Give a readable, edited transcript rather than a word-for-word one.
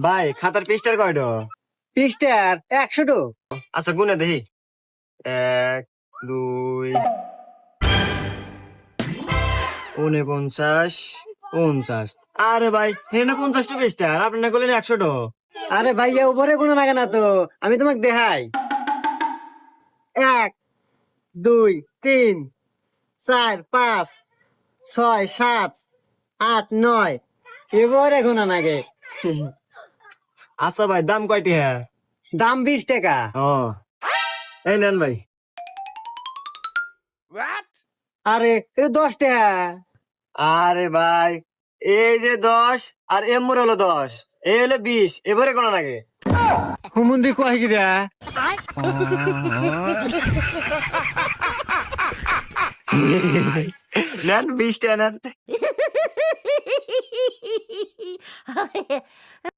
ভাই খাতার পৃষ্ঠার কয়টো? পৃষ্ঠার 100টো। আচ্ছা গুনে দেখি। 1 2 49 50। আরে ভাই এখানে 50টা পৃষ্ঠা আর আপনি না করলেন 100টো। আরে ভাইয়া উপরে কোনো লাগে না তো, আমি তোমাকে দেখাই। 1 2 3 4 5 6 7 8 9 এবারে গোনা নাগে। আচ্ছা ভাই দাম কয়টি? হ্যাঁ দাম 20 টাকা। ও এই নেন ভাই। আরে এ 10 টাকা। আরে ভাই এই যে 10 আর এমুর হলো 10, এই হলো 20, এবারে কোন লাগে? হুমুন্দি কয় গিরা। নেন 20টা নেন।